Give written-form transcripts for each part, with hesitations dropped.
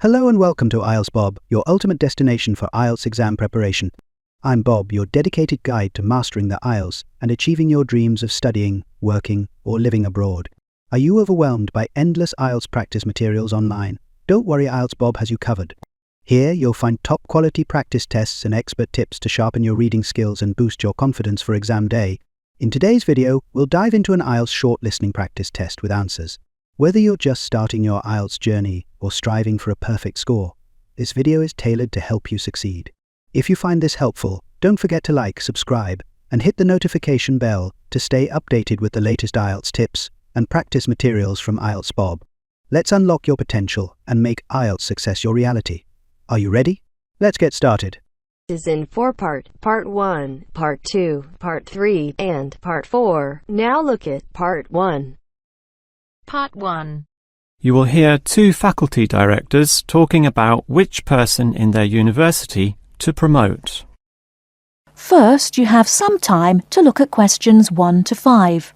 Hello and welcome to IELTS Bob, your ultimate destination for IELTS exam preparation. I'm Bob, your dedicated guide to mastering the IELTS and achieving your dreams of studying, working, or living abroad. Are you overwhelmed by endless IELTS practice materials online? Don't worry, IELTS Bob has you covered. Here you'll find top-quality practice tests and expert tips to sharpen your reading skills and boost your confidence for exam day. In today's video, we'll dive into an IELTS short listening practice test with answers. Whether you're just starting your IELTS journey or striving for a perfect score, this video is tailored to help you succeed. If you find this helpful, don't forget to like, subscribe, and hit the notification bell to stay updated with the latest IELTS tips and practice materials from IELTS Bob. Let's unlock your potential and make IELTS success your reality. Are you ready? Let's get started. Is in four-part, Part 1, Part 2, Part 3, and Part 4. Now look at Part 1. Part 1. You will hear two faculty directors talking about which person in their university to promote. First, you have some time to look at questions 1 to 5.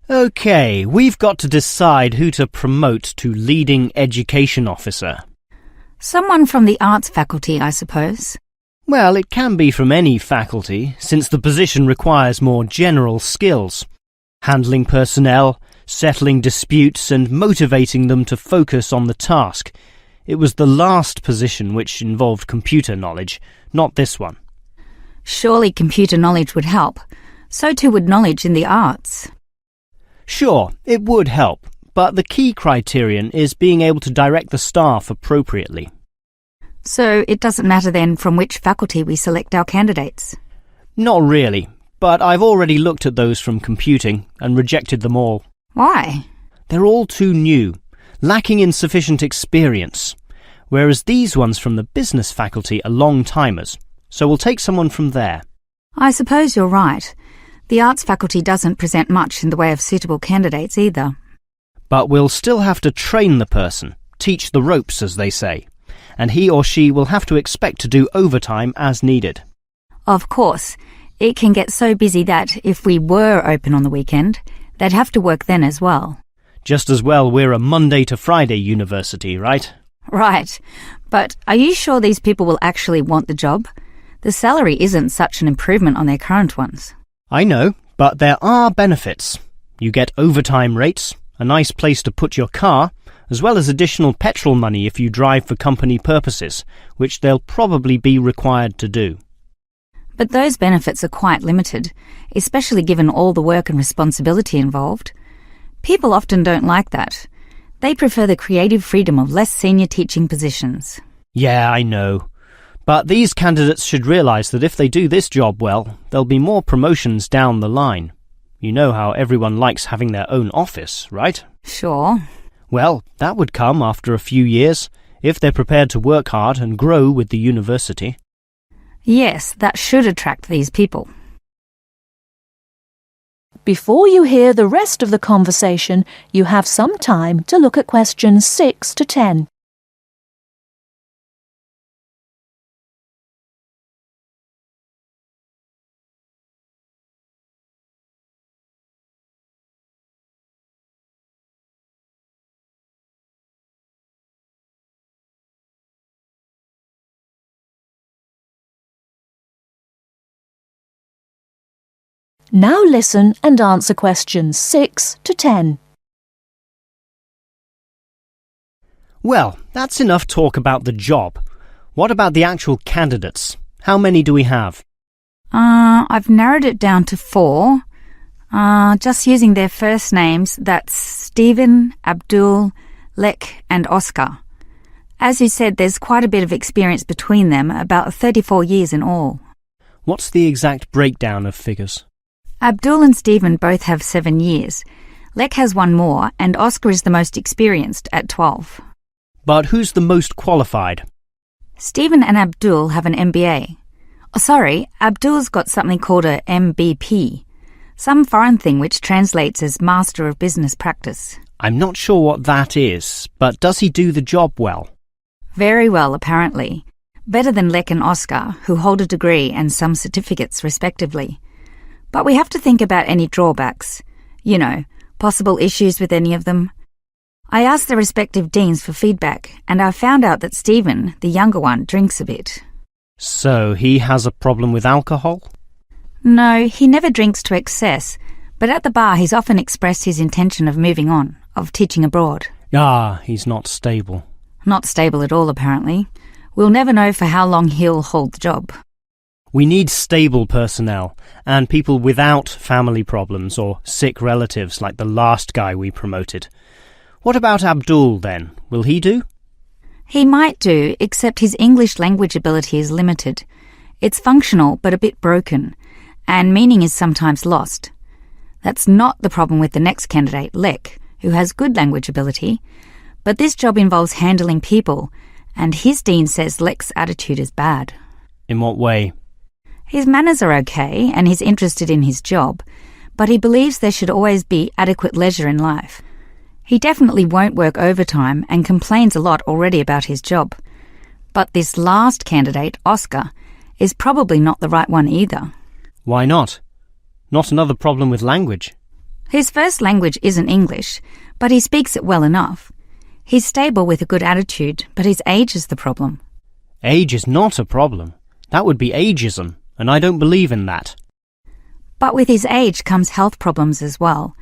OK, we've got to decide who to promote to leading education officer. Someone from the arts faculty, I suppose. Well, it can be from any faculty, since the position requires more general skills. Handling personnel, settling disputes and motivating them to focus on the task. It was the last position which involved computer knowledge, not this one. Surely computer knowledge would help. So too would knowledge in the arts. Sure, it would help, but the key criterion is being able to direct the staff appropriately. So it doesn't matter then from which faculty we select our candidates? Not really, but I've already looked at those from computing and rejected them all. Why? They're all too new, lacking in sufficient experience, whereas these ones from the business faculty are long-timers, so we'll take someone from there. I suppose you're right. The arts faculty doesn't present much in the way of suitable candidates either. But we'll still have to train the person, teach the ropes as they say, and he or she will have to expect to do overtime as needed. Of course, it can get so busy that if we were open on the weekend, they'd have to work then as well. Just as well we're a Monday to Friday university, right? Right, but are you sure these people will actually want the job? The salary isn't such an improvement on their current ones. I know, but there are benefits. You get overtime rates, a nice place to put your car, as well as additional petrol money if you drive for company purposes, which they'll probably be required to do. But those benefits are quite limited, especially given all the work and responsibility involved. People often don't like that. They prefer the creative freedom of less senior teaching positions. Yeah, I know. But these candidates should realise that if they do this job well, there'll be more promotions down the line. You know how everyone likes having their own office, right? Sure. Well, that would come after a few years, if they're prepared to work hard and grow with the university. Yes, that should attract these people. Before you hear the rest of the conversation, you have some time to look at questions 6 to 10. Now listen and answer questions 6 to 10. Well, that's enough talk about the job. What about the actual candidates? How many do we have? I've narrowed it down to 4. Just using their first names, that's Stephen, Abdul, Lek and Oscar. As you said, there's quite a bit of experience between them, about 34 years in all. What's the exact breakdown of figures? Abdul and Stephen both have 7 years. Lek has 1 more, and Oscar is the most experienced at 12. But who's the most qualified? Stephen and Abdul have an MBA. Oh, sorry, Abdul's got something called a MBP. Some foreign thing which translates as Master of Business Practice. I'm not sure what that is, but does he do the job well? Very well, apparently. Better than Lek and Oscar, who hold a degree and some certificates respectively. But we have to think about any drawbacks. You know, possible issues with any of them. I asked the respective deans for feedback, and I found out that Stephen, the younger one, drinks a bit. So he has a problem with alcohol? No, he never drinks to excess, but at the bar he's often expressed his intention of moving on, of teaching abroad. Ah, he's not stable. Not stable at all, apparently. We'll never know for how long he'll hold the job. We need stable personnel, and people without family problems or sick relatives like the last guy we promoted. What about Abdul, then? Will he do? He might do, except his English language ability is limited. It's functional, but a bit broken, and meaning is sometimes lost. That's not the problem with the next candidate, Lek, who has good language ability, but this job involves handling people, and his dean says Lek's attitude is bad. In what way? His manners are okay, and he's interested in his job, but he believes there should always be adequate leisure in life. He definitely won't work overtime and complains a lot already about his job. But this last candidate, Oscar, is probably not the right one either. Why not? Not another problem with language. His first language isn't English, but he speaks it well enough. He's stable with a good attitude, but his age is the problem. Age is not a problem. That would be ageism, and I don't believe in that. But with his age comes health problems as well,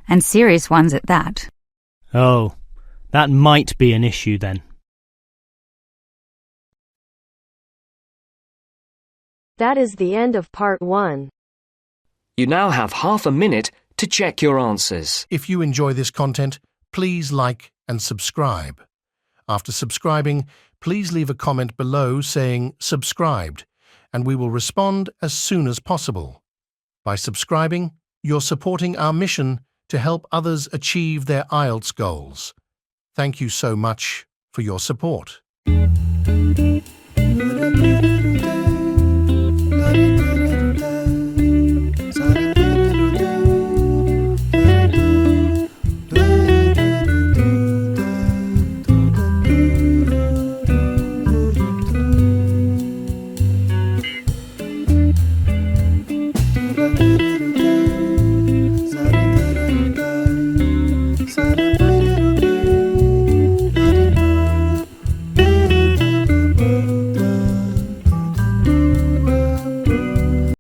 and serious ones at that. Oh, that might be an issue then. That is the end of part 1. You now have half a minute to check your answers. If you enjoy this content, please like and subscribe. After subscribing, please leave a comment below saying subscribed, and we will respond as soon as possible. By subscribing, you're supporting our mission to help others achieve their IELTS goals. Thank you so much for your support.